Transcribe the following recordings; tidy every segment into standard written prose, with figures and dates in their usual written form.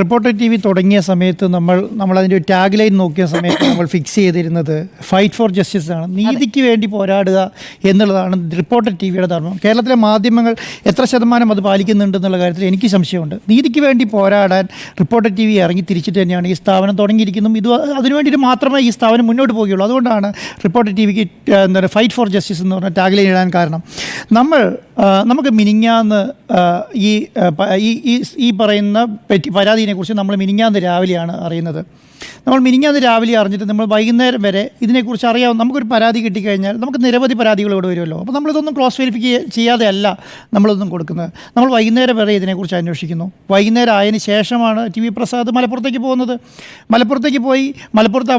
Reporter T V തുടങ്ങിയ സമയത്ത് നമ്മളതിൻ്റെ ഒരു ടാഗ് ലൈൻ നോക്കിയ സമയത്ത് നമ്മൾ ഫിക്സ് ചെയ്തിരുന്നത് ഫൈറ്റ് ഫോർ ജസ്റ്റിസ് ആണ്, നീതിക്ക് വേണ്ടി പോരാടുക എന്നുള്ളതാണ് റിപ്പോർട്ടർ ടി വിയുടെ ധർമ്മം. കേരളത്തിലെ മാധ്യമങ്ങൾ എത്ര ശതമാനം അത് പാലിക്കുന്നുണ്ടെന്നുള്ള കാര്യത്തിൽ എനിക്ക് സംശയമുണ്ട്. നീതിക്ക് വേണ്ടി പോരാടാൻ റിപ്പോർട്ടർ ടി വി ഇറങ്ങി തിരിച്ചിട്ട് തന്നെയാണ് ഈ സ്ഥാപനം തുടങ്ങിയിരിക്കുന്നതും. ഇത് അതിനു വേണ്ടിയിട്ട് മാത്രമേ ഈ സ്ഥാപനം മുന്നോട്ട് പോവുകയുള്ളൂ. അതുകൊണ്ടാണ് റിപ്പോർട്ടർ ടി വിക്ക് എന്താ പറയുക ഫൈറ്റ് ഫോർ ജസ്റ്റിസ് എന്ന് പറഞ്ഞ ടാഗ് ലൈൻ ഇടാൻ കാരണം. നമുക്ക് മിനിങ്ങാന്ന് ഈ പറയുന്ന പരാതിയെക്കുറിച്ച് നമ്മൾ മിനിങ്ങാന്ന് രാവിലെയാണ് അറിയുന്നത്. നമ്മൾ മിനിങ്ങാന്ന് രാവിലെ അറിഞ്ഞിട്ട് നമ്മൾ വൈകുന്നേരം വരെ ഇതിനെക്കുറിച്ച് അറിയാവും. നമുക്കൊരു പരാതി കിട്ടിക്കഴിഞ്ഞാൽ നമുക്ക് നിരവധി പരാതികൾ ഇവിടെ വരുമല്ലോ. അപ്പോൾ നമ്മളിതൊന്നും ക്രോസ് വെരിഫൈ ചെയ്യാതെ അല്ല നമ്മളൊന്നും കൊടുക്കുന്നത്. നമ്മൾ വൈകുന്നേരം വരെ ഇതിനെക്കുറിച്ച് അന്വേഷിക്കുന്നു. വൈകുന്നേരം ആയതിന് ശേഷമാണ് ടി വി പ്രസാദ് മലപ്പുറത്തേക്ക് പോകുന്നത്. മലപ്പുറത്തേക്ക് പോയി മലപ്പുറത്ത്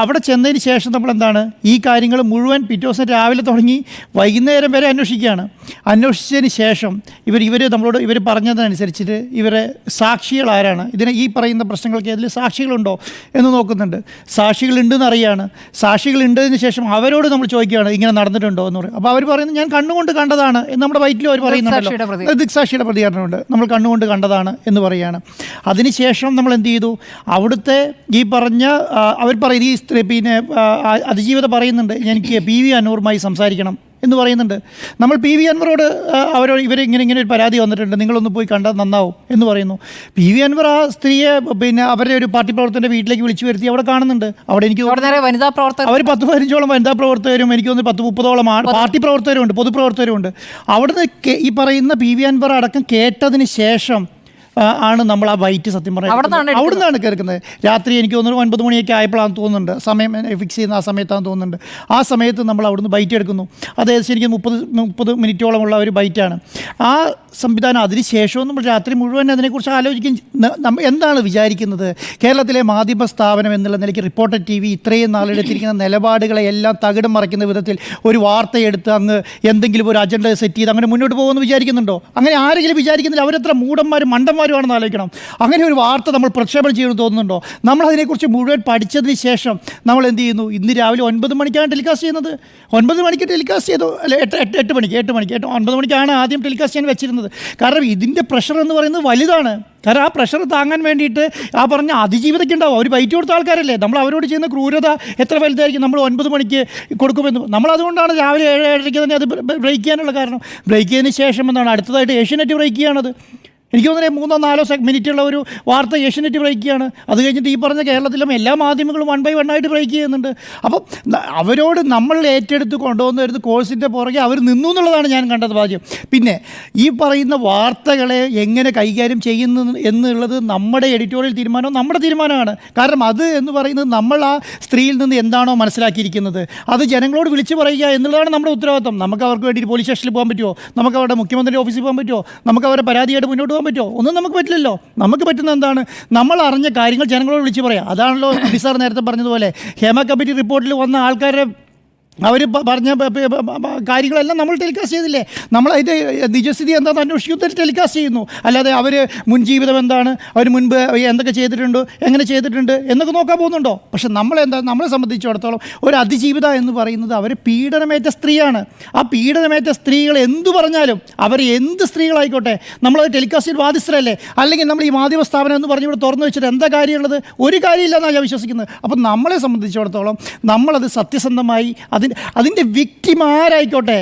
അവിടെ ചെന്നതിന് ശേഷം നമ്മളെന്താണ് ഈ കാര്യങ്ങൾ മുഴുവൻ പിറ്റേ ദിവസം രാവിലെ തുടങ്ങി വൈകുന്നേരം വരെ അന്വേഷിക്കുകയാണ്. അന്വേഷിച്ചതിന് ശേഷം ഇവർ പറഞ്ഞതനുസരിച്ചിട്ട് ഇവരെ സാക്ഷികൾ ആരാണ്, ഈ പറയുന്ന പ്രശ്നങ്ങൾക്ക് അതിൽ സാക്ഷികളുണ്ടോ എന്ന് നോക്കുന്നുണ്ട്. സാക്ഷികളുണ്ടെന്ന് അറിയാണ്. സാക്ഷികളുണ്ടതിന് ശേഷം അവരോട് നമ്മൾ ചോദിക്കുകയാണ് ഇങ്ങനെ നടന്നിട്ടുണ്ടോ എന്ന് പറയും. അപ്പോൾ അവർ പറയുന്നത് ഞാൻ കണ്ണുകൊണ്ട് കണ്ടതാണ് എന്ന് നമ്മുടെ വൈറ്റിലും അവർ പറയുന്നുണ്ടല്ലോ. ദിക്സാക്ഷിയുടെ പ്രതികരണമുണ്ട്, നമ്മൾ കണ്ണുകൊണ്ട് കണ്ടതാണ് എന്ന് പറയുകയാണ്. അതിനുശേഷം നമ്മൾ എന്ത് ചെയ്തു, അവിടുത്തെ ഈ പറഞ്ഞ അവർ പിന്നെ അതിജീവിത പറയുന്നുണ്ട് എനിക്ക് PV അൻവറുമായി സംസാരിക്കണം എന്ന് പറയുന്നുണ്ട്. നമ്മൾ PV അൻവറോട് ഇങ്ങനെ ഒരു പരാതി വന്നിട്ടുണ്ട്, നിങ്ങളൊന്ന് പോയി കണ്ടാൽ നന്നാവും എന്ന് പറയുന്നു. PV അൻവർ ആ സ്ത്രീയെ പിന്നെ അവരുടെ ഒരു പാർട്ടി പ്രവർത്തകൻ്റെ വീട്ടിലേക്ക് വിളിച്ചു വരുത്തി അവിടെ കാണുന്നുണ്ട്. അവിടെ എനിക്ക് വനിതാ പ്രവർത്തകർ അവർ 10-15ഓളം വനിതാ പ്രവർത്തകരും എനിക്ക് തോന്നുന്നു 10-30ഓളം പാർട്ടി പ്രവർത്തകരുമുണ്ട്, പൊതുപ്രവർത്തകരുമുണ്ട്. അവിടുന്ന് ഈ പറയുന്ന PV അൻവർ അടക്കം കേട്ടതിന് ശേഷം ആണ് നമ്മൾ ആ വൈറ്റ് സത്യം പറയുന്നത് അവിടെ നിന്നാണ് കേൾക്കുന്നത്. രാത്രി എനിക്ക് തോന്നുന്നു 9 മണിയൊക്കെ ആയപ്പോഴാണെന്ന് തോന്നുന്നുണ്ട്, സമയം ഫിക്സ് ചെയ്യുന്ന ആ സമയത്താണെന്ന് തോന്നുന്നുണ്ട്. ആ സമയത്ത് നമ്മൾ അവിടുന്ന് ബൈറ്റ് എടുക്കുന്നു. അത് ഏകദേശം എനിക്ക് 30 മിനിറ്റോളമുള്ള ഒരു ബൈറ്റാണ്. ആ സംവിധാനം അതിന് ശേഷവും നമ്മൾ രാത്രി മുഴുവൻ അതിനെക്കുറിച്ച് ആലോചിക്കും. എന്താണ് വിചാരിക്കുന്നത്, കേരളത്തിലെ മാധ്യമ സ്ഥാപനം എന്നുള്ള നിലയ്ക്ക് റിപ്പോർട്ടർ ടി വി ഇത്രയും നാളെടുത്തിരിക്കുന്ന നിലപാടുകളെ എല്ലാം തകിടം മറിക്കുന്ന വിധത്തിൽ ഒരു വാർത്തയെടുത്ത് അങ്ങ് എന്തെങ്കിലും ഒരു അജണ്ട സെറ്റ് ചെയ്ത് അങ്ങനെ മുന്നോട്ട് പോകുമെന്ന് വിചാരിക്കുന്നുണ്ടോ? അങ്ങനെ ആരെങ്കിലും വിചാരിക്കുന്നില്ല. അവരെത്ര മൂടന്മാരും മണ്ടന്മാരുമാണെന്ന് ആലോചിക്കണം. അങ്ങനെ ഒരു വാർത്ത നമ്മൾ പ്രക്ഷേപണം ചെയ്യുമെന്ന് തോന്നുന്നുണ്ടോ? നമ്മൾ അതിനെക്കുറിച്ച് മുഴുവൻ പഠിച്ചതിന് ശേഷം നമ്മൾ എന്ത് ചെയ്യുന്നു, ഇന്ന് രാവിലെ 9 മണിക്കാണ് ടെലികാസ്റ്റ് ചെയ്യുന്നത്. 9 മണിക്ക് ടെലികാസ്റ്റ് ചെയ്തു, അല്ല 8 മണിക്ക് 9 മണിക്കാണ് ആദ്യം ടെലികാസ്റ്റ് ചെയ്യാൻ വെച്ചിരുന്നത്. കാരണം ഇതിൻ്റെ പ്രഷർ എന്ന് പറയുന്നത് വലുതാണ്. കാരണം ആ പ്രഷർ താങ്ങാൻ വേണ്ടിയിട്ട് ആ പറഞ്ഞ അതിജീവിതയ്ക്കുണ്ടാവും. അവർ ബൈറ്റ് കൊടുത്ത ആൾക്കാരല്ലേ. നമ്മൾ അവരോട് ചെയ്യുന്ന ക്രൂരത എത്ര വലുതായിരിക്കും. നമ്മൾ 9 മണിക്ക് കൊടുക്കുമെന്ന് നമ്മളതുകൊണ്ടാണ് രാവിലെ 7:30 തന്നെ അത് ബ്രേക്ക് ചെയ്യാനുള്ള കാരണം. ബ്രേക്ക് ചെയ്തതിന് ശേഷം എന്താണ് അടുത്തതായിട്ട് ഏഷ്യാനെറ്റ് ബ്രേക്ക് ചെയ്യുകയാണത്. എനിക്ക് തോന്നുന്നത് 3-4 മിനിറ്റുള്ള ഒരു വാർത്ത ഏഷ്യാനെറ്റ് ബ്രേക്ക് ചെയ്യാണ്. അത് കഴിഞ്ഞിട്ട് ഈ പറഞ്ഞ കേരളത്തിലും എല്ലാ മാധ്യമങ്ങളും 1 by 1 ആയിട്ട് ബ്രേക്ക് ചെയ്യുന്നുണ്ട്. അപ്പം അവരോട് നമ്മൾ ഏറ്റെടുത്ത് കൊണ്ടുവന്ന കോഴ്സിൻ്റെ പുറകെ അവർ നിന്നു എന്നുള്ളതാണ് ഞാൻ കണ്ടത് ഭാഗ്യം. പിന്നെ ഈ പറയുന്ന വാർത്തകളെ എങ്ങനെ കൈകാര്യം ചെയ്യുന്നു എന്നുള്ളത് നമ്മുടെ എഡിറ്റോറിയൽ തീരുമാനവും നമ്മുടെ തീരുമാനമാണ്. കാരണം അത് എന്ന് പറയുന്നത് നമ്മൾ ആ സ്ത്രീയിൽ നിന്ന് എന്താണോ മനസ്സിലാക്കിയിരിക്കുന്നത് അത് ജനങ്ങളോട് വിളിച്ചു പറയുക എന്നുള്ളതാണ് നമ്മുടെ ഉത്തരവാദിത്വം. നമുക്ക് അവർക്ക് വേണ്ടിയിട്ട് പോലീസ് സ്റ്റേഷനിൽ പോകാൻ പറ്റുമോ? നമുക്ക് അവരുടെ മുഖ്യമന്ത്രി ഓഫീസിൽ പോകാൻ പറ്റുമോ? നമുക്ക് അവരുടെ പരാതിയായിട്ട് മുന്നോട്ട് പോകാൻ പറ്റുമോ? ഒന്നും നമുക്ക് പറ്റില്ലല്ലോ. നമുക്ക് പറ്റുന്ന എന്താണ്, നമ്മൾ അറിഞ്ഞ കാര്യങ്ങൾ ജനങ്ങളോട് വിളിച്ച് പറയാം. അതാണല്ലോ നിസാർ നേരത്തെ പറഞ്ഞതുപോലെ ഹേമ കമ്മിറ്റി റിപ്പോർട്ടിൽ വന്ന ആൾക്കാരെ അവർ പറഞ്ഞ കാര്യങ്ങളെല്ലാം നമ്മൾ ടെലികാസ്റ്റ് ചെയ്തില്ലേ. നമ്മൾ അതിൻ്റെ നിജസ്ഥിതി എന്താണെന്ന് അന്വേഷിക്കുന്നത് ടെലികാസ്റ്റ് ചെയ്യുന്നു. അല്ലാതെ അവർ മുൻ ജീവിതം എന്താണ്, അവർ മുൻപ് എന്തൊക്കെ ചെയ്തിട്ടുണ്ടോ, എങ്ങനെ ചെയ്തിട്ടുണ്ട് എന്നൊക്കെ നോക്കാൻ പോകുന്നുണ്ടോ? പക്ഷെ നമ്മളെ സംബന്ധിച്ചിടത്തോളം ഒരു അതിജീവിത എന്ന് പറയുന്നത് അവർ പീഡനമേറ്റ സ്ത്രീയാണ്. ആ പീഡനമേറ്റ സ്ത്രീകൾ എന്തു പറഞ്ഞാലും അവർ എന്ത് സ്ത്രീകളായിക്കോട്ടെ നമ്മളത് ടെലികാസ്റ്റിൽ ബാധിച്ചതല്ലേ. അല്ലെങ്കിൽ നമ്മൾ ഈ മാധ്യമ സ്ഥാപനം എന്ന് പറഞ്ഞ് ഇവിടെ തുറന്നു വെച്ചിട്ട് എന്താ കാര്യമുള്ളത്? ഒരു കാര്യമില്ലെന്നാണ് ഞാൻ വിശ്വസിക്കുന്നത്. അപ്പം നമ്മളെ സംബന്ധിച്ചിടത്തോളം നമ്മളത് സത്യസന്ധമായി അതിൻ്റെ വിക്ടിം ആരായിക്കോട്ടെ,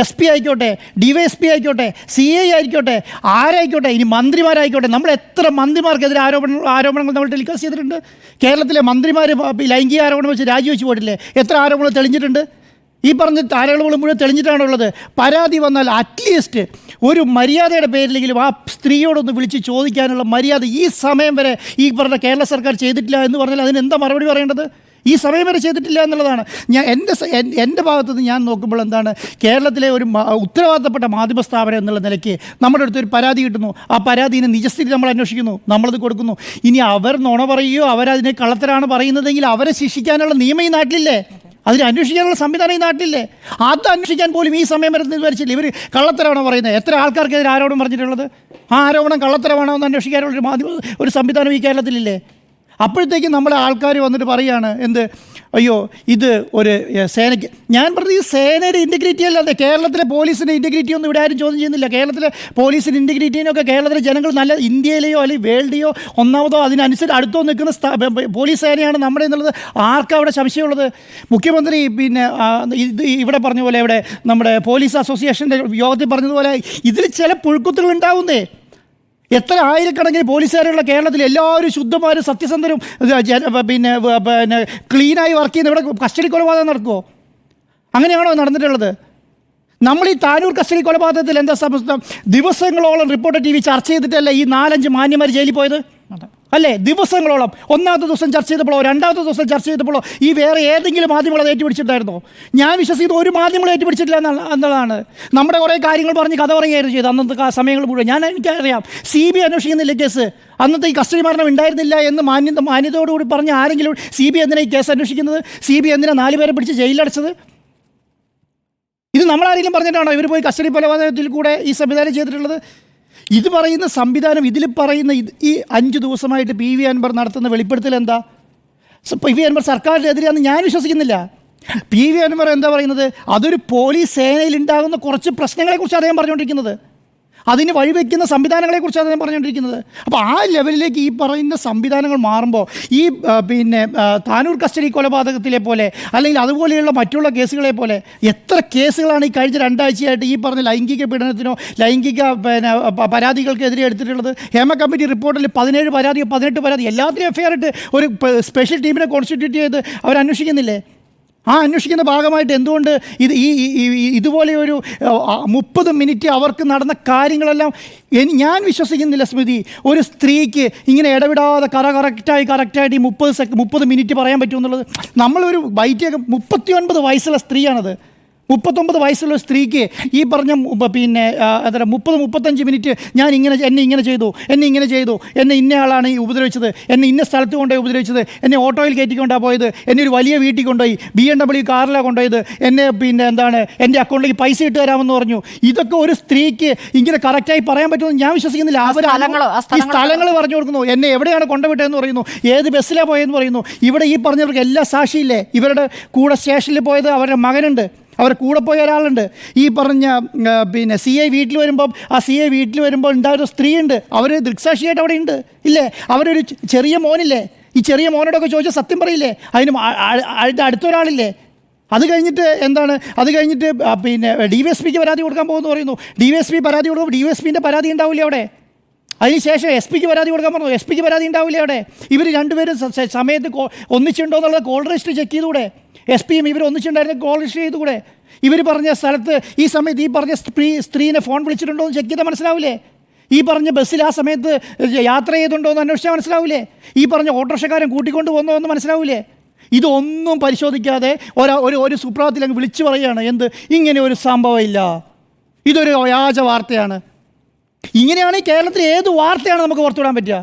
SP ആയിക്കോട്ടെ, DYSP ആയിക്കോട്ടെ, CI ആയിക്കോട്ടെ, ആരായിക്കോട്ടെ, ഇനി മന്ത്രിമാരായിക്കോട്ടെ, നമ്മൾ എത്ര മന്ത്രിമാർക്കെതിരെ ആരോപണങ്ങൾ നമ്മൾ ടെലികാസ്റ്റ് ചെയ്തിട്ടുണ്ട്. കേരളത്തിലെ മന്ത്രിമാർ ലൈംഗിക ആരോപണം വെച്ച് രാജിവെച്ച് പോയിട്ടില്ലേ? എത്ര ആരോപണങ്ങൾ തെളിഞ്ഞിട്ടുണ്ട്? ഈ പറഞ്ഞ ആരോപണങ്ങൾ മുഴുവൻ തെളിഞ്ഞിട്ടാണുള്ളത്. പരാതി വന്നാൽ അറ്റ്ലീസ്റ്റ് ഒരു മര്യാദയുടെ പേരിലെങ്കിലും ആ സ്ത്രീയോടൊന്ന് വിളിച്ച് ചോദിക്കാനുള്ള മര്യാദ ഈ സമയം വരെ ഈ പറഞ്ഞ കേരള സർക്കാർ ചെയ്തിട്ടില്ല എന്ന് പറഞ്ഞാൽ അതിന് എന്താ മറുപടി പറയേണ്ടത്? ഈ സമയം വരെ ചെയ്തിട്ടില്ല എന്നുള്ളതാണ്. എൻ്റെ ഭാഗത്തുനിന്ന് ഞാൻ നോക്കുമ്പോൾ എന്താണ്, കേരളത്തിലെ ഒരു ഉത്തരവാദിത്തപ്പെട്ട മാധ്യമ സ്ഥാപനം എന്നുള്ള നിലയ്ക്ക് നമ്മുടെ അടുത്തൊരു പരാതി കിട്ടുന്നു. ആ പരാതിനെ നിജസ്ഥിതി നമ്മൾ അന്വേഷിക്കുന്നു, നമ്മളത് കൊടുക്കുന്നു. ഇനി അവർ നുണ പറയുകയോ അവരതിനെ കള്ളത്തരാണ് പറയുന്നതെങ്കിൽ അവരെ ശിക്ഷിക്കാനുള്ള നിയമം ഈ നാട്ടിലില്ലേ? അതിന് അന്വേഷിക്കാനുള്ള സംവിധാനം ഈ നാട്ടിലില്ലേ? അത് അന്വേഷിക്കാൻ പോലും ഈ സമയം വരെ വിചാരിച്ചില്ല. ഇവർ കള്ളത്തരമാണോ പറയുന്നത്? എത്ര ആൾക്കാർക്കെതിരെ ആരോപണം പറഞ്ഞിട്ടുള്ളത്? ആ ആരോപണം കള്ളത്തരമാണോ എന്ന് അന്വേഷിക്കാനുള്ള ഒരു സംവിധാനം ഈ കേരളത്തിലില്ലേ? അപ്പോഴത്തേക്കും നമ്മളെ ആൾക്കാർ വന്നിട്ട് പറയുകയാണ് എന്ത്, അയ്യോ ഇത് ഒരു സേനയ്ക്ക്, ഞാൻ പറഞ്ഞത് ഈ സേനയുടെ ഇൻറ്റഗ്രിറ്റി അല്ലാതെ കേരളത്തിലെ പോലീസിൻ്റെ ഇൻറ്റഗ്രിറ്റി ഒന്നും ഇവിടെ ആരും ചോദ്യം ചെയ്യുന്നില്ല. കേരളത്തിലെ പോലീസിൻ്റെ ഇൻറ്റഗ്രിറ്റീനൊക്കെ കേരളത്തിലെ ജനങ്ങൾ നല്ല ഇന്ത്യയിലെയോ അല്ലെങ്കിൽ വേൾഡിയോ ഒന്നാമതോ അതിനനുസരിച്ച് അടുത്തോ നിൽക്കുന്ന പോലീസ് സേനയാണ് നമ്മുടെ എന്നുള്ളത് ആർക്കാണ് അവിടെ സംശയമുള്ളത്? മുഖ്യമന്ത്രി പിന്നെ ഇത് ഇവിടെ പറഞ്ഞ പോലെ ഇവിടെ നമ്മുടെ പോലീസ് അസോസിയേഷൻ്റെ യോഗത്തിൽ പറഞ്ഞതുപോലെ ഇതിൽ ചില പുഴുക്കുത്തുകൾ ഉണ്ടാവുന്നേ. എത്ര ആയിരക്കണക്കിന് പോലീസുകാരുള്ള കേരളത്തിൽ എല്ലാവരും ശുദ്ധന്മാരും സത്യസന്ധരും പിന്നെ ക്ലീനായി വർക്ക് ചെയ്യുന്ന ഇവിടെ കസ്റ്റഡി കൊലപാതകം നടക്കുമോ? അങ്ങനെയാണോ നടന്നിട്ടുള്ളത്? നമ്മൾ ഈ താനൂർ കസ്റ്റഡി കൊലപാതകത്തിൽ എന്താ സംഭവം? ദിവസങ്ങളോളം റിപ്പോർട്ടർ TV ചർച്ച ചെയ്തിട്ടല്ലേ ഈ 4-5 മാന്യന്മാർ ജയിലിൽ പോയത് അല്ലേ? ദിവസങ്ങളോളം. ഒന്നാമത്തെ ദിവസം ചർച്ച ചെയ്തപ്പോഴോ രണ്ടാമത്തെ ദിവസം ചർച്ച ചെയ്തപ്പോഴോ ഈ വേറെ ഏതെങ്കിലും മാധ്യമങ്ങൾ അത് ഏറ്റുപിടിച്ചിട്ടുണ്ടായിരുന്നോ? ഞാൻ വിശ്വസിക്കുന്നത് ഒരു മാധ്യമങ്ങൾ ഏറ്റുപിടിച്ചിട്ടില്ല എന്നുള്ളതാണ്. നമ്മുടെ കുറേ കാര്യങ്ങൾ പറഞ്ഞ് കഥ പറയുകയായിരുന്നു ചെയ്ത് അന്നത്തെ സമയങ്ങൾ മുഴുവൻ. എനിക്കറിയാം CBI അന്വേഷിക്കുന്നില്ല കേസ്. അന്നത്തെ ഈ കസ്റ്റഡി മരണം ഉണ്ടായിരുന്നില്ല എന്ന് മാന്യതയോടുകൂടി പറഞ്ഞ ആരെങ്കിലും CBI എന്തിനാ ഈ കേസ് അന്വേഷിക്കുന്നത്? CBI എന്തിനാ 4 പേരെ പിടിച്ച് ജയിലടച്ചത്? ഇത് നമ്മളാരെങ്കിലും പറഞ്ഞിട്ടാണോ ഇവർ പോയി കസ്റ്റഡി കൊലപാതകത്തിൽ കൂടെ ഈ സംവിധാനം ചെയ്തിട്ടുള്ളത്? ഇത് പറയുന്ന സംവിധാനം, ഇതിൽ പറയുന്ന ഈ 5 ദിവസമായിട്ട് PV അൻവർ നടത്തുന്ന വെളിപ്പെടുത്തൽ എന്താ? PV അൻവർ സർക്കാരിനെതിരെയാണെന്ന് ഞാൻ വിശ്വസിക്കുന്നില്ല. PV അൻവർ എന്താ പറയുന്നത്? അതൊരു പോലീസ് സേനയിൽ ഉണ്ടാകുന്ന കുറച്ച് പ്രശ്നങ്ങളെക്കുറിച്ച് അദ്ദേഹം പറഞ്ഞുകൊണ്ടിരിക്കുന്നത്, അതിന് വഴിവെക്കുന്ന സംവിധാനങ്ങളെക്കുറിച്ച് അദ്ദേഹം പറഞ്ഞുകൊണ്ടിരിക്കുന്നത്. അപ്പോൾ ആ ലെവലിലേക്ക് ഈ പറയുന്ന സംവിധാനങ്ങൾ മാറുമ്പോൾ ഈ പിന്നെ താനൂർ കസ്റ്റഡി കൊലപാതകത്തിലെ പോലെ അല്ലെങ്കിൽ അതുപോലെയുള്ള മറ്റുള്ള കേസുകളെ പോലെ എത്ര കേസുകളാണ് ഈ കഴിഞ്ഞ 2 ആഴ്ചയായിട്ട് ഈ പറഞ്ഞ ലൈംഗിക പീഡനത്തിനോ ലൈംഗിക പിന്നെ പരാതികൾക്കെതിരെ എടുത്തിട്ടുള്ളത്? ഹേമ കമ്മിറ്റി റിപ്പോർട്ടിൽ 17 പരാതിയോ 18 പരാതി എല്ലാത്തിനും FIR ഇട്ട് ഒരു സ്പെഷ്യൽ ടീമിനെ കോൺസ്റ്റിറ്റ്യൂട്ട് ചെയ്ത് അവർ അന്വേഷിക്കുന്നില്ലേ? ആ അന്വേഷിക്കുന്ന ഭാഗമായിട്ട് എന്തുകൊണ്ട് ഇതുപോലെ ഒരു 30 മിനിറ്റ് അവർക്ക് നടന്ന കാര്യങ്ങളെല്ലാം ഞാൻ വിശ്വസിക്കുന്നില്ല സ്മൃതി. ഒരു സ്ത്രീക്ക് ഇങ്ങനെ ഇടവിടാതെ കറക്റ്റായിട്ട് ഈ 30 മിനിറ്റ് പറയാൻ പറ്റുമെന്നുള്ളത്. നമ്മളൊരു വൈദ്യ 39 വയസ്സുള്ള സ്ത്രീയാണത്. 39 വയസ്സുള്ള സ്ത്രീക്ക് ഈ പറഞ്ഞ പിന്നെ എന്താ 30-35 മിനിറ്റ് എന്നെ ഇങ്ങനെ ചെയ്തു, എന്നെ ഇന്നയാളാണ് ഈ ഉപദ്രവിച്ചത്, എന്നെ ഇന്ന സ്ഥലത്ത് കൊണ്ടുപോയി ഉപദ്രവിച്ചത്, എന്നെ ഓട്ടോയിൽ കയറ്റിക്കൊണ്ടാണ് പോയത്, എന്നെ ഒരു വലിയ വീട്ടിൽ കൊണ്ടുപോയി BMW കാറിലാണ് കൊണ്ടുപോയത്, എന്നെ പിന്നെ എൻ്റെ അക്കൗണ്ടിലേക്ക് പൈസ ഇട്ട് തരാമെന്ന് പറഞ്ഞു. ഇതൊക്കെ ഒരു സ്ത്രീക്ക് ഇങ്ങനെ കറക്റ്റായി പറയാൻ പറ്റുമെന്ന് ഞാൻ വിശ്വസിക്കുന്നില്ല. ഈ സ്ഥലങ്ങൾ പറഞ്ഞു കൊടുക്കുന്നു, എന്നെ എവിടെയാണ് കൊണ്ടുവിട്ടതെന്ന് പറയുന്നു, ഏത് ബസ്സിലാണ് പോയതെന്ന് പറയുന്നു. ഇവിടെ ഈ പറഞ്ഞവർക്ക് എല്ലാ സാക്ഷിയില്ലേ? ഇവരുടെ കൂടെ സ്റ്റേഷനിൽ പോയത് അവരുടെ മകനുണ്ട്, അവരെ കൂടെ പോയ ഒരാളുണ്ട്. ഈ പറഞ്ഞ പിന്നെ CI വീട്ടിൽ വരുമ്പോൾ ഉണ്ടായൊരു സ്ത്രീയുണ്ട്, അവർ ദൃക്സാക്ഷിയായിട്ട് അവിടെ ഉണ്ട് ഇല്ലേ? അവരൊരു ചെറിയ മോനില്ലേ? ഈ ചെറിയ മോനോടൊക്കെ ചോദിച്ചാൽ സത്യം പറയില്ലേ? അതിന് അടുത്തൊരാളില്ലേ? അത് കഴിഞ്ഞിട്ട് പിന്നെ DYSPക്ക് പരാതി കൊടുക്കാൻ പോകുമെന്ന് പറയുന്നു. DYSP പരാതി കൊടുക്കുമ്പോൾ DYSPൻ്റെ പരാതി ഉണ്ടാവില്ലേ അവിടെ? അതിനുശേഷം SP-ക്ക് പരാതി കൊടുക്കാൻ പറഞ്ഞു, SP-ക്ക് പരാതി ഉണ്ടാവില്ലേ അവിടെ? ഇവർ രണ്ടുപേരും സമയത്ത് ഒന്നിച്ചുണ്ടോ എന്നുള്ളത് കോൾ രജിസ്റ്റർ ചെക്ക് ചെയ്തുകൂടെ? SP-യും ഇവർ ഒന്നിച്ചുണ്ടായിരുന്ന കോൾ രജിസ്റ്റർ ചെയ്തുകൂടെ? ഇവർ പറഞ്ഞ സ്ഥലത്ത് ഈ സമയത്ത് ഈ പറഞ്ഞ സ്ത്രീനെ ഫോൺ വിളിച്ചിട്ടുണ്ടോ എന്ന് ചെക്ക് ചെയ്താൽ മനസ്സിലാവില്ലേ? ഈ പറഞ്ഞ ബസ്സിൽ ആ സമയത്ത് യാത്ര ചെയ്തുണ്ടോ എന്ന് അന്വേഷിച്ചാൽ മനസ്സിലാവില്ലേ? ഈ പറഞ്ഞ ഓട്ടോറിക്ഷക്കാരൻ കൂട്ടിക്കൊണ്ട് പോകുന്നോ എന്ന് മനസ്സിലാവില്ലേ? ഇതൊന്നും പരിശോധിക്കാതെ ഒരു സുപ്രഭാതത്തിൽ അങ്ങ് വിളിച്ചു പറയുകയാണ്, എന്ത് ഇങ്ങനെ ഒരു സംഭവം ഇല്ല, ഇതൊരു വ്യാജ വാർത്തയാണ്. ഇങ്ങനെയാണെങ്കിൽ കേരളത്തിൽ ഏത് വാർത്തയാണ് നമുക്ക് പുറത്തുവിടാൻ പറ്റുക?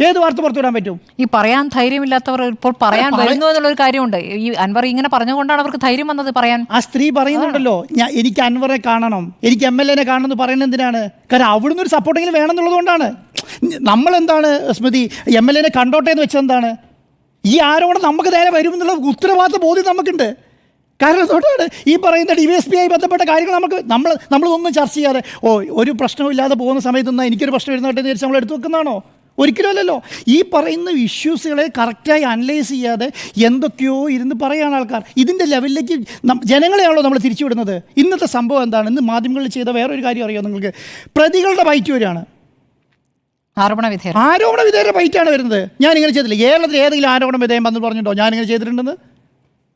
ഏത് വാർത്ത പുറത്തുവിടാൻ പറ്റും? ഈ പറയാൻ ധൈര്യമില്ലാത്തവർ ഇപ്പോൾ പറയാൻ വരുന്നു എന്നുള്ളൊരു കാര്യമുണ്ട്. ഈ അൻവർ ഇങ്ങനെ പറഞ്ഞുകൊണ്ടാണ് അവർക്ക് ധൈര്യം വന്നത് പറയാൻ. ആ സ്ത്രീ പറയുന്നുണ്ടല്ലോ, എനിക്ക് അൻവറെ കാണണം, എനിക്ക് MLA-നെ കാണണം എന്ന് പറയുന്നത് എന്തിനാണ്? കാരണം അവിടുന്ന് ഒരു സപ്പോർട്ടെങ്കിലും വേണമെന്നുള്ളത് കൊണ്ടാണ്. നമ്മളെന്താണ് സ്മൃതി MLA-നെ കണ്ടോട്ടെ എന്ന് വെച്ചെന്താണ്? ഈ ആരോപണം നമുക്ക് നേരെ വരുമെന്നുള്ള ഉത്തരവാദിത്ത ബോധ്യം നമുക്കുണ്ട്. കാരണം അതുകൊണ്ടാണ് ഈ പറയുന്ന DYSP-യായി ബന്ധപ്പെട്ട കാര്യങ്ങൾ നമ്മളൊന്നും ചർച്ച ചെയ്യാതെ ഒരു പ്രശ്നമില്ലാതെ പോകുന്ന സമയത്തൊന്നും എനിക്കൊരു പ്രശ്നം വരുന്നതായിട്ട് തിരിച്ച് നമ്മൾ എടുത്തു വെക്കുന്നതാണോ? ഒരിക്കലും അല്ലല്ലോ. ഈ പറയുന്ന ഇഷ്യൂസുകളെ കറക്റ്റായി അനലൈസ് ചെയ്യാതെ എന്തൊക്കെയോ ഇരുന്ന് പറയുകയാണ് ആൾക്കാർ. ഇതിൻ്റെ ലെവലിലേക്ക് ജനങ്ങളെയാണല്ലോ നമ്മൾ തിരിച്ചുവിടുന്നത്. ഇന്നത്തെ സംഭവം എന്താണ്? ഇന്ന് മാധ്യമങ്ങളിൽ ചെയ്ത വേറൊരു കാര്യം അറിയാമോ നിങ്ങൾക്ക്? പ്രതികളുടെ ബൈറ്റ് വരികയാണ്. ആരോപണ വിധേയരുടെ ബൈറ്റാണ് വരുന്നത്. ഞാനിങ്ങനെ ചെയ്തില്ല. കേരളത്തിൽ ഏതെങ്കിലും ആരോപണ വിധേയം വന്ന് പറഞ്ഞിട്ടുണ്ടോ ഞാനിങ്ങനെ ചെയ്തിട്ടുണ്ടെന്ന്?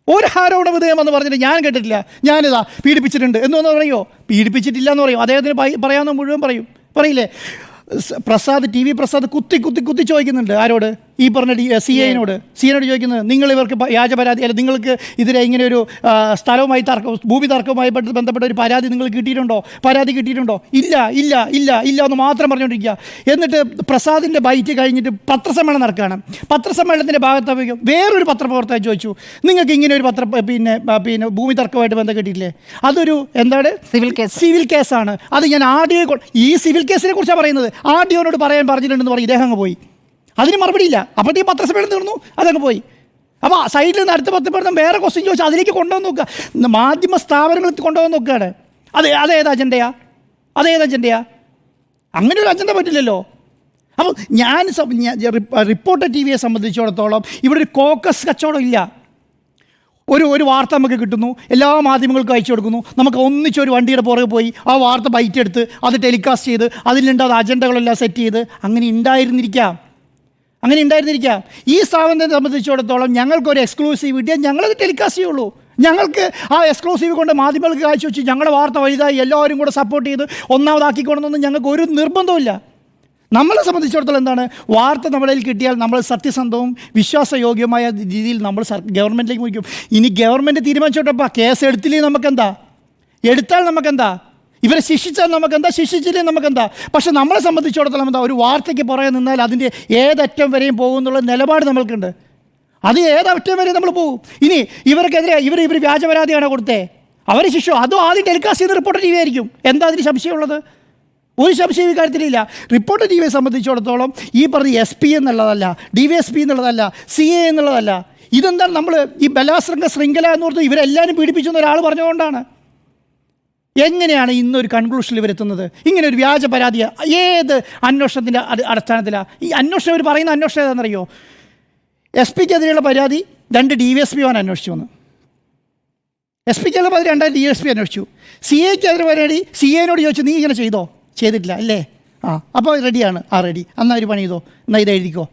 ഒരു ആരോപണ വിധേയം എന്ന് പറഞ്ഞിട്ട് ഞാൻ കേട്ടിട്ടില്ല. ഞാനിതാ പീഡിപ്പിച്ചിട്ടുണ്ട് എന്നൊന്ന് പറയുമോ? പീഡിപ്പിച്ചിട്ടില്ല എന്ന് പറയും. അദ്ദേഹത്തിന് പറയാവുന്ന മുഴുവൻ പറയില്ലേ? പ്രസാദ് TV പ്രസാദ് കുത്തി ചോദിക്കുന്നുണ്ട്. ആരോട്? ഈ പറഞ്ഞ CIനോട് ചോദിക്കുന്നത്, നിങ്ങൾ ഇവർക്ക് വ്യാജ പരാതി അല്ല, നിങ്ങൾക്ക് ഇതിലെ ഇങ്ങനെ ഒരു സ്ഥലവുമായി ഭൂമി തർക്കവുമായി ബന്ധപ്പെട്ട ഒരു പരാതി നിങ്ങൾ കിട്ടിയിട്ടുണ്ടോ? ഇല്ല എന്ന് മാത്രം പറഞ്ഞുകൊണ്ടിരിക്കുക. എന്നിട്ട് പ്രസാദിൻ്റെ ബൈറ്റ് കഴിഞ്ഞിട്ട് പത്രസമ്മേളനം നടക്കുകയാണ്. പത്രസമ്മേളനത്തിൻ്റെ ഭാഗത്ത് വേറൊരു പത്രപ്രവർത്തകൻ ചോദിച്ചു, നിങ്ങൾക്ക് ഇങ്ങനെ ഒരു പിന്നെ ഭൂമി തർക്കമായിട്ട് ബന്ധം കിട്ടിയിട്ടില്ലേ? അതൊരു എന്താണ്? സിവിൽ കേസാണ്. അത് ഞാൻ ഈ സിവിൽ കേസിനെ കുറിച്ചാണ് പറയുന്നത്. RDO-നോട് പറയാൻ പറഞ്ഞിട്ടുണ്ടെന്ന് പറയും. ഇദ്ദേഹം അങ്ങ് പോയി. അതിന് മറുപടിയില്ല. അപ്പോഴത്തേക്ക് പത്രസമ്മേളനം തീർന്നു, അതങ്ങ് പോയി. അപ്പോൾ സൈഡിൽ നിന്ന് അടുത്ത 10 പേർ വേറെ ക്വസ്റ്റ്യൻ ചോദിച്ചാൽ അതിലേക്ക് കൊണ്ടുവന്ന് നോക്കുക. മാധ്യമ സ്ഥാപനങ്ങൾ കൊണ്ടുവന്ന് നോക്കുകയാണ്. അതേത് അജണ്ടയാ? അങ്ങനെ ഒരു അജണ്ട പറ്റില്ലല്ലോ. അപ്പോൾ ഞാൻ റിപ്പോർട്ടർ ടി വിയെ സംബന്ധിച്ചിടത്തോളം ഇവിടെ ഒരു കോക്കസ് കച്ചവടം ഇല്ല. ഒരു വാർത്ത നമുക്ക് കിട്ടുന്നു, എല്ലാ മാധ്യമങ്ങൾക്കും അയച്ചു കൊടുക്കുന്നു, നമുക്ക് ഒന്നിച്ചൊരു വണ്ടിയുടെ പുറകെ പോയി ആ വാർത്ത ബൈറ്റ് എടുത്ത് അത് ടെലികാസ്റ്റ് ചെയ്ത് അതിലുണ്ടാകുന്ന അജണ്ടകളെല്ലാം സെറ്റ് ചെയ്ത് അങ്ങനെ ഉണ്ടായിരുന്നിരിക്കാം. ഈ സ്ഥാപനത്തെ സംബന്ധിച്ചിടത്തോളം ഞങ്ങൾക്കൊരു എക്സ്ക്ലൂസീവിറ്റി, ഞങ്ങളത് ടെലികാസ്റ്റ് ചെയ്യുള്ളൂ. ഞങ്ങൾക്ക് ആ എക്സ്ക്ലൂസീവ് കൊണ്ട് മാധ്യമങ്ങൾക്ക് കാഴ്ച വെച്ച് ഞങ്ങളുടെ വാർത്ത വലുതായി എല്ലാവരും കൂടെ സപ്പോർട്ട് ചെയ്ത് ഒന്നാമതാക്കിക്കൊണ്ടെന്നൊന്നും ഞങ്ങൾക്ക് ഒരു നിർബന്ധമില്ല. നമ്മളെ സംബന്ധിച്ചിടത്തോളം എന്താണ്, വാർത്ത നമ്മുടെ കയ്യിൽ കിട്ടിയാൽ നമ്മൾ സത്യസന്ധവും വിശ്വാസയോഗ്യമായ രീതിയിൽ നമ്മൾ ഗവൺമെൻറ്റിലേക്ക് മുറിക്കും. ഇനി ഗവൺമെൻറ് തീരുമാനിച്ചോട്ടപ്പോൾ കേസ് എടുത്തില്ലെങ്കിൽ നമുക്കെന്താ, എടുത്താൽ നമുക്കെന്താ, ഇവരെ ശിക്ഷിച്ചാൽ നമുക്കെന്താ, ശിക്ഷിച്ചില്ലേ നമുക്കെന്താ. പക്ഷെ നമ്മളെ സംബന്ധിച്ചിടത്തോളം എന്താ, ഒരു വാർത്തയ്ക്ക് പുറകെ നിന്നാൽ അതിൻ്റെ ഏതറ്റം വരെയും പോകുമെന്നുള്ള നിലപാട് നമ്മൾക്കുണ്ട്. അത് ഏതറ്റം വരെയും നമ്മൾ പോകും. ഇനി ഇവർക്കെതിരെ ഇവർ വ്യാജ പരാതിയാണോ കൊടുത്തേ, അവർ ശിക്ഷ അതും ആദ്യം ടെലികാസ്റ്റ് ചെയ്ത് റിപ്പോർട്ടർ ടി വി ആയിരിക്കും. എന്താ അതിന് സംശയമുള്ളത്? ഒരു സംശയം ഈ കാര്യത്തിലില്ല. റിപ്പോർട്ടർ ടി വിയെ സംബന്ധിച്ചിടത്തോളം ഈ പറഞ്ഞ SP എന്നുള്ളതല്ല, DYSP എന്നുള്ളതല്ല, CA എന്നുള്ളതല്ല. ഇതെന്താണ്, നമ്മൾ ഈ ശൃംഖല എന്ന് പറഞ്ഞാൽ ഇവരെല്ലാവരും പീഡിപ്പിച്ചെന്ന് ഒരാൾ പറഞ്ഞുകൊണ്ടാണ്. എങ്ങനെയാണ് ഇന്നൊരു കൺക്ലൂഷനിൽ ഇവരെത്തുന്നത്? ഇങ്ങനെ ഒരു വ്യാജ പരാതി ഏത് അന്വേഷണത്തിൻ്റെ അടിസ്ഥാനത്തിലാണ് ഈ അന്വേഷണം? ഇവർ പറയുന്ന അന്വേഷണം ഏതാണെന്നറിയോ? SP-ക്കെതിരെയുള്ള പരാതി 2 DYSP അന്വേഷിച്ചു വന്നു. SP-ക്കെതിരെ പരാതി 2 DYSP അന്വേഷിച്ചു. CA-ക്കെതിരെ പരാതി CA-നോട് ചോദിച്ചു, നീ ഇങ്ങനെ ചെയ്തിട്ടില്ല അല്ലേ? അപ്പോൾ റെഡിയാണ്. റെഡി, എന്നാൽ ഒരു പണി ചെയ്തോ, എന്നാൽ ഇത് എഴുതിക്കോ.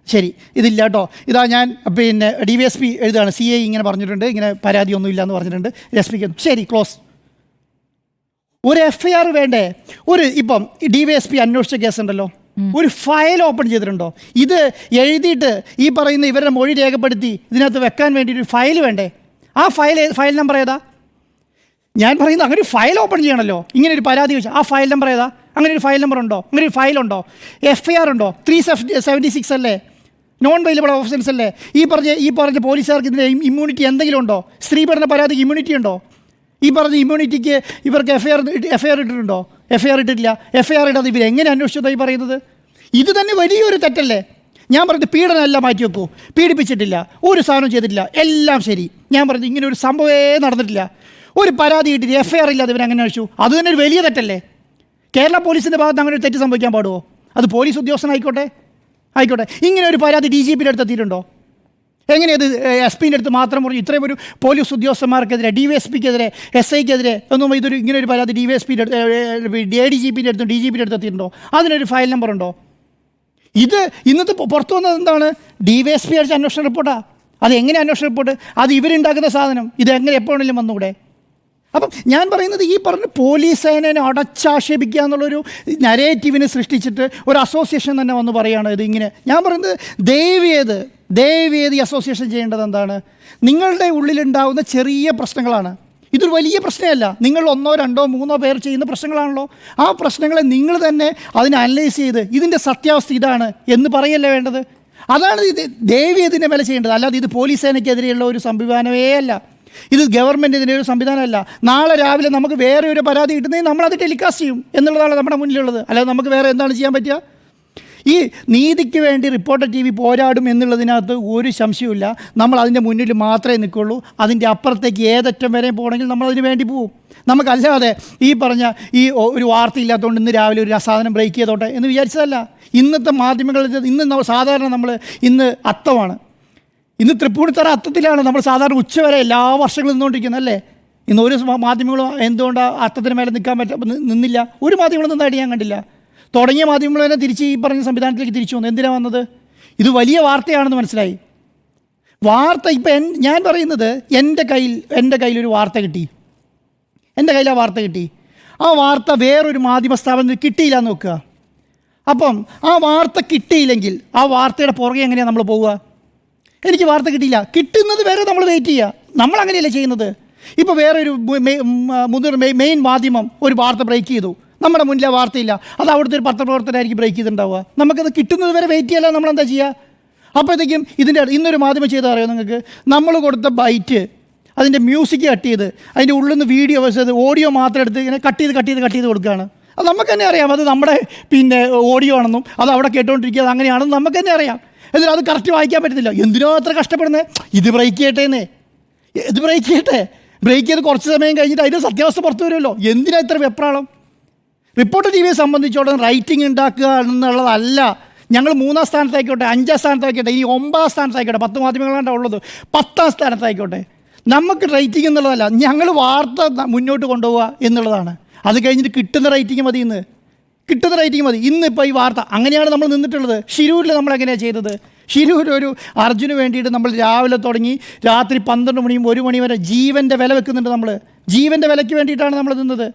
ശരി, ഇതില്ല കേട്ടോ, ഇതാ ഞാൻ DYSP എഴുതുകയാണ്, CA ഇങ്ങനെ പറഞ്ഞിട്ടുണ്ട്, ഇങ്ങനെ പരാതിയൊന്നുമില്ല എന്ന് പറഞ്ഞിട്ടുണ്ട്, SP-ക്ക് ശരി ക്ലോസ്. ഒരു FIR വേണ്ടേ? ഇപ്പം DYSP അന്വേഷിച്ച കേസുണ്ടല്ലോ, ഒരു ഫയൽ ഓപ്പൺ ചെയ്തിട്ടുണ്ടോ? ഇത് എഴുതിയിട്ട് ഈ പറയുന്ന ഇവരുടെ മൊഴി രേഖപ്പെടുത്തി ഇതിനകത്ത് വെക്കാൻ വേണ്ടി ഒരു ഫയൽ വേണ്ടേ? ആ ഫയൽ നമ്പർ ഏതാ? ഞാൻ പറയുന്നത് അങ്ങനെ ഒരു ഫയൽ ഓപ്പൺ ചെയ്യണമല്ലോ. ഇങ്ങനെ ഒരു പരാതി വെച്ചാൽ ആ ഫയൽ നമ്പർ ഏതാ? അങ്ങനെ ഒരു ഫയൽ നമ്പർ ഉണ്ടോ? അങ്ങനെ ഒരു ഫയലുണ്ടോ? FIR ഉണ്ടോ? 376 അല്ലേ? നോൺ വെയിലബിൾ ഓഫൻസ് അല്ലേ? ഈ പറഞ്ഞ പോലീസുകാർക്ക് ഇതിൻ്റെ ഇമ്മ്യൂണിറ്റി എന്തെങ്കിലും ഉണ്ടോ? സ്ത്രീ പഠന പരാതിക്ക് ഇമ്മ്യൂണിറ്റി ഉണ്ടോ? ഈ പറഞ്ഞ ഇമ്മ്യൂണിറ്റിക്ക് ഇവർക്ക് FIR ഇട്ടിട്ടുണ്ടോ? FIR ഇട്ടിട്ടില്ല. FIR ഇടാതെ ഇവർ എങ്ങനെ അന്വേഷിച്ചതായി പറയുന്നത്? ഇത് തന്നെ വലിയൊരു തെറ്റല്ലേ? ഞാൻ പറഞ്ഞത് പീഡനമല്ല, മാറ്റി വെക്കൂ. പീഡിപ്പിച്ചിട്ടില്ല, ഒരു സാധനം ചെയ്തിട്ടില്ല, എല്ലാം ശരി. ഞാൻ പറഞ്ഞത് ഇങ്ങനെ ഒരു സംഭവമേ നടന്നിട്ടില്ല. ഒരു പരാതി ഇട്ടിട്ട് FIR ഇല്ലാതെ ഇവരങ്ങനെ അന്വേഷിച്ചു. അത് തന്നെ ഒരു വലിയ തെറ്റല്ലേ? കേരള പോലീസിൻ്റെ ഭാഗത്ത് അങ്ങനെ ഒരു തെറ്റ് സംഭവിക്കാൻ പാടുമോ? അത് പോലീസ് ഉദ്യോഗസ്ഥനായിക്കോട്ടെ. ഇങ്ങനെ ഒരു പരാതി DGP-യുടെ അടുത്ത് എത്തിയിട്ടുണ്ടോ? എങ്ങനെയത് SP-ൻ്റെ അടുത്ത് മാത്രം പറഞ്ഞു ഇത്രയും ഒരു പോലീസ് ഉദ്യോഗസ്ഥന്മാർക്കെതിരെ, DYSP-ക്കെതിരെ, SI-ക്കെതിരെ ഒന്നും ഇങ്ങനെ ഒരു പരാതി DYSP-യുടെ അടുത്ത്, ADGP-യുടെ അടുത്തും DGP-യുടെ അടുത്ത് എത്തിയിട്ടുണ്ടോ? അതിനൊരു ഫയൽ നമ്പർ ഉണ്ടോ? ഇത് ഇന്നത്തെ പുറത്തു വന്നത് എന്താണ്? DYSP അടിച്ച അന്വേഷണ റിപ്പോർട്ടാണ്. അത് എങ്ങനെ അന്വേഷണ റിപ്പോർട്ട്? അത് ഇവരുണ്ടാക്കുന്ന സാധനം. ഇതെങ്ങനെ എപ്പോഴെങ്കിലും വന്നുകൂടെ? അപ്പം ഞാൻ പറയുന്നത് ഈ പറഞ്ഞ പോലീസ് സേനയെ അടച്ചാക്ഷേപിക്കുക എന്നുള്ളൊരു നരേറ്റീവിനെ സൃഷ്ടിച്ചിട്ട് ഒരു അസോസിയേഷൻ തന്നെ വന്ന് പറയുകയാണ് ഇത് ഇങ്ങനെ. ഞാൻ പറയുന്നത് ദയവേത് ഈ അസോസിയേഷൻ ചെയ്യേണ്ടത് എന്താണ്? നിങ്ങളുടെ ഉള്ളിലുണ്ടാകുന്ന ചെറിയ പ്രശ്നങ്ങളാണ്. ഇതൊരു വലിയ പ്രശ്നമല്ല. നിങ്ങൾ 1, 2, 3 പേർ ചെയ്യുന്ന പ്രശ്നങ്ങളാണല്ലോ. ആ പ്രശ്നങ്ങളെ നിങ്ങൾ തന്നെ അതിനെ അനലൈസ് ചെയ്ത് ഇതിൻ്റെ സത്യാവസ്ഥ ഇതാണ് എന്ന് പറയല്ലേ വേണ്ടത്. അതാണ് ഇത് ദയവേതിൻ്റെ മേലെ ചെയ്യേണ്ടത്. അല്ലാതെ ഇത് പോലീസ് സേനയ്ക്കെതിരെയുള്ള ഒരു സംവിധാനമേ അല്ല. ഇത് ഗവൺമെൻറ്റിൻ്റെ ഒരു സംവിധാനമല്ല. നാളെ രാവിലെ നമുക്ക് വേറെ ഒരു പരാതി കിട്ടുന്നെങ്കിൽ നമ്മളത് ടെലികാസ്റ്റ് ചെയ്യും എന്നുള്ളതാണ് നമ്മുടെ മുന്നിലുള്ളത്. അല്ലാതെ നമുക്ക് വേറെ എന്താണ് ചെയ്യാൻ പറ്റുക? ഈ നീതിക്ക് വേണ്ടി റിപ്പോർട്ടർ TV പോരാടും എന്നുള്ളതിനകത്ത് ഒരു സംശയമില്ല. നമ്മൾ അതിൻ്റെ മുന്നിൽ മാത്രമേ നിൽക്കുള്ളൂ. അതിൻ്റെ അപ്പുറത്തേക്ക് ഏതറ്റം വരെ പോകണമെങ്കിൽ നമ്മളതിന് വേണ്ടി പോവും. നമുക്കല്ലാതെ ഈ പറഞ്ഞ ഈ ഒരു വാർത്ത ഇല്ലാത്തതുകൊണ്ട് ഇന്ന് രാവിലെ ഒരു സാധനം ബ്രേക്ക് ചെയ്തോട്ടെ എന്ന് വിചാരിച്ചതല്ല. ഇന്നത്തെ മാധ്യമങ്ങളിൽ സാധാരണ നമ്മൾ ഇന്ന് അത്തമാണ്, ഇന്ന് തൃപ്പൂണിത്തറ അത്തത്തിലാണ് നമ്മൾ സാധാരണ ഉച്ചവരെ എല്ലാ വർഷങ്ങളും നിന്നുകൊണ്ടിരിക്കുന്നത് അല്ലേ? ഇന്ന് ഒരു മാധ്യമങ്ങളും എന്തുകൊണ്ടാണ് അത്തത്തിന് മേലെ നിന്നില്ല? ഒരു മാധ്യമങ്ങളും നിന്നായിട്ട് ഞാൻ കണ്ടില്ല. തുടങ്ങിയ മാധ്യമങ്ങൾ തന്നെ തിരിച്ച് ഈ പറഞ്ഞ സംവിധാനത്തിലേക്ക് തിരിച്ചു വന്നു. എന്തിനാണ് വന്നത്? ഇത് വലിയ വാർത്തയാണെന്ന് മനസ്സിലായി. ഇപ്പം ഞാൻ പറയുന്നത് എൻ്റെ കയ്യിലൊരു വാർത്ത കിട്ടി. എൻ്റെ കയ്യിൽ ആ വാർത്ത കിട്ടി. ആ വാർത്ത വേറൊരു മാധ്യമ സ്ഥാപനത്തിൽ കിട്ടിയില്ല എന്ന് നോക്കുക. അപ്പം ആ വാർത്ത കിട്ടിയില്ലെങ്കിൽ ആ വാർത്തയുടെ പുറകെ എങ്ങനെയാണ് നമ്മൾ പോവുക? എനിക്ക് വാർത്ത കിട്ടിയില്ല, കിട്ടുന്നത് വരെ നമ്മൾ വെയിറ്റ് ചെയ്യുക. നമ്മളങ്ങനെയല്ലേ ചെയ്യുന്നത്? ഇപ്പോൾ വേറൊരു മെയിൻ മാധ്യമം ഒരു വാർത്ത ബ്രേക്ക് ചെയ്തു, നമ്മുടെ മുന്നിൽ ആ വാർത്തയില്ല, അത് അവിടുത്തെ ഒരു പത്രപ്രവർത്തകരായിരിക്കും ബ്രേക്ക് ചെയ്തിട്ടുണ്ടാവുക. നമുക്കത് കിട്ടുന്നത് വരെ വെയിറ്റ് ചെയ്യാൻ നമ്മളെന്താ ചെയ്യുക? അപ്പോഴത്തേക്കും ഇന്നൊരു മാധ്യമം ചെയ്താൽ അറിയാം നിങ്ങൾക്ക്, നമ്മൾ കൊടുത്ത ബൈറ്റ് അതിൻ്റെ മ്യൂസിക് കട്ട് ചെയ്ത് അതിൻ്റെ ഉള്ളിൽ നിന്ന് വീഡിയോ ഓഡിയോ മാത്രം എടുത്ത് ഇങ്ങനെ കട്ട് ചെയ്ത് കൊടുക്കുകയാണ്. അത് നമുക്ക് തന്നെ അറിയാം. അത് നമ്മുടെ പിന്നെ ഓഡിയോ ആണെന്നും അത് അവിടെ കേട്ടുകൊണ്ടിരിക്കുന്നത് അങ്ങനെയാണെന്നും നമുക്ക് തന്നെ അറിയാം. എന്നിട്ട് അത് കറക്റ്റ് വായിക്കാൻ പറ്റുന്നില്ല. എന്തിനോ അത്ര കഷ്ടപ്പെടുന്നത്? ഇത് ബ്രേക്ക് ചെയ്യട്ടേന്നേ, ഇത് ബ്രേക്ക് ചെയ്യട്ടെ. ബ്രേക്ക് ചെയ്ത് കുറച്ച് സമയം കഴിഞ്ഞിട്ട് അതിൻ്റെ സത്യാവസ്ഥ പുറത്തു വരുമല്ലോ. എന്തിനാ ഇത്ര വെപ്രാളം? റിപ്പോർട്ടർ ടി വിയെ സംബന്ധിച്ചോളം റൈറ്റിംഗ് ഉണ്ടാക്കുക എന്നുള്ളതല്ല. ഞങ്ങൾ 3-ാം സ്ഥാനത്തായിക്കോട്ടെ, 5-ാം സ്ഥാനത്തായിക്കോട്ടെ, ഇനി 9-ാം സ്ഥാനത്തായിക്കോട്ടെ, 10 മാധ്യമങ്ങളാണ് ഉള്ളത്, 10-ാം സ്ഥാനത്തായിക്കോട്ടെ, നമുക്ക് റേറ്റിംഗ് എന്നുള്ളതല്ല, ഞങ്ങൾ വാർത്ത മുന്നോട്ട് കൊണ്ടുപോവുക എന്നുള്ളതാണ്. അത് കഴിഞ്ഞിട്ട് കിട്ടുന്ന റേറ്റിംഗ് മതി. കിട്ടുന്ന റേറ്റിംഗ് മതി. ഇന്നിപ്പോൾ ഈ വാർത്ത അങ്ങനെയാണ് നമ്മൾ നിന്നിട്ടുള്ളത്. ഷിരൂരിൽ നമ്മൾ എങ്ങനെയാണ് ചെയ്തത്? ഷിരൂർ ഒരു അർജുന് വേണ്ടിയിട്ട് നമ്മൾ രാവിലെ തുടങ്ങി രാത്രി 12 മണിയും 1 മണി വരെ ജീവൻ്റെ വില വെക്കുന്നുണ്ട്. നമ്മൾ ജീവൻ്റെ വിലയ്ക്ക് വേണ്ടിയിട്ടാണ് നമ്മൾ നിന്നത്.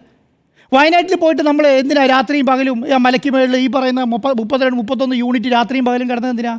വയനാട്ടിൽ പോയിട്ട് നമ്മൾ എന്തിനാണ് രാത്രിയും പകലും മലയ്ക്ക് മുകളിൽ ഈ പറയുന്ന 32-31 യൂണിറ്റ് രാത്രിയും പകലും കിടന്നത് എന്തിനാ?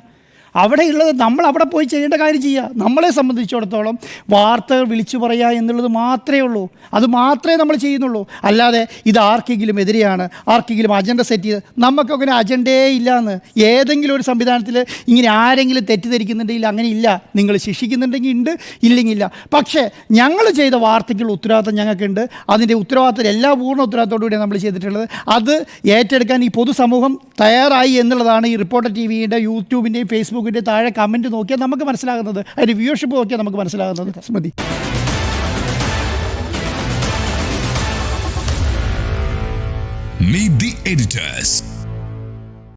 അവിടെയുള്ളത് നമ്മൾ അവിടെ പോയി ചെയ്യേണ്ട കാര്യം ചെയ്യുക. നമ്മളെ സംബന്ധിച്ചിടത്തോളം വാർത്തകൾ വിളിച്ചു പറയുക എന്നുള്ളത് മാത്രമേ ഉള്ളൂ. അത് മാത്രമേ നമ്മൾ ചെയ്യുന്നുള്ളൂ. അല്ലാതെ ഇത് ആർക്കെങ്കിലും എതിരെയാണ്, ആർക്കെങ്കിലും അജണ്ട സെറ്റ് ചെയ്ത്, നമുക്കങ്ങനെ അജണ്ടയേ ഇല്ലയെന്ന്. ഏതെങ്കിലും ഒരു സംവിധാനത്തിൽ ഇങ്ങനെ ആരെങ്കിലും തെറ്റിദ്ധരിക്കുന്നുണ്ടെങ്കിൽ അങ്ങനെ ഇല്ല. നിങ്ങൾ ശിക്ഷിക്കുന്നുണ്ടെങ്കിൽ ഉണ്ട്, ഇല്ലെങ്കിൽ ഇല്ല. പക്ഷേ ഞങ്ങൾ ചെയ്ത വാർത്തയ്ക്കുള്ള ഉത്തരവാദിത്തം ഞങ്ങൾക്കുണ്ട്. അതിൻ്റെ ഉത്തരവാദിത്തം എല്ലാ പൂർണ്ണ ഉത്തരവാദിത്തോടുകൂടിയാണ് നമ്മൾ ചെയ്തിട്ടുള്ളത്. അത് ഏറ്റെടുക്കാൻ ഈ പൊതുസമൂഹം തയ്യാറായി എന്നുള്ളതാണ് ഈ റിപ്പോർട്ടർ ടി വിയുടെ, യൂട്യൂബിൻ്റെയും ഫേസ്ബുക്കിൻ്റെ താഴെ കമൻറ്റ് നോക്കിയാൽ നമുക്ക് മനസ്സിലാകുന്നത്, അതിൻ്റെ വ്യൂവർഷിപ്പ് നോക്കിയാൽ നമുക്ക് മനസ്സിലാകുന്നത്. സ്മൃതി, Meet the editors.